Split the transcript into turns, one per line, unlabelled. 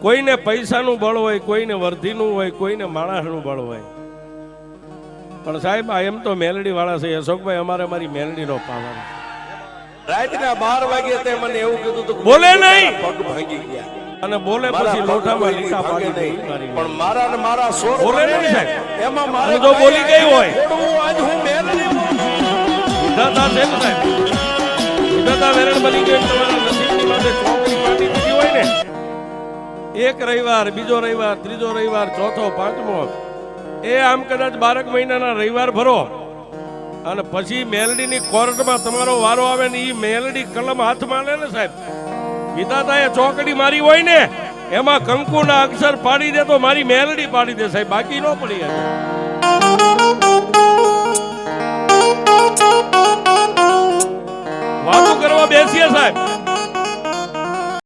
કોઈને પૈસાનું બળ હોય, કોઈને વર્ધીનું હોય, કોઈને માણસનું બળ હોય, પણ સાહેબ આ એમ તો મેલડી વાળા છે અશોકભાઈ, અમારે મારી મેલડી નો પાવર.
રાતના 12 વાગે તે મને એવું કીધું તો
બોલે નહીં
પગ ભાંગી ગયા
અને બોલે પછી લોટામાં લીટા પાડી દે.
પણ મારા ને મારા સોર
બોલે નહીં સાહેબ,
એમાં મારે
જો બોલી ગઈ હોય
આજ હું મેલડી
વિધાતા છે ને સાહેબ, વિધાતા વેરણ બની ગઈ તમારા નસીબની માથે ચોકડી પાડી દીધી હોય ને, એક રવિવાર, બીજો રવિવાર, ત્રીજો રવિવાર, ચોથો, પાંચમો, એ આમ કદાચ 12 મહિનાના રવિવાર ભરો અને પછી મેલડીની કોર્ટમાં તમારો વારો આવે ને, એ મેલડી કલમ હાથમાં લે ને સાહેબ, વિધાતાએ ચોકડી મારી હોય ને એમાં કંકુના અક્ષર પાડી દે તો મારી મેલડી પાડી દે સાહેબ, બાકી ન પડી જાય. વાતો કરવા બેસીએ સાહેબ,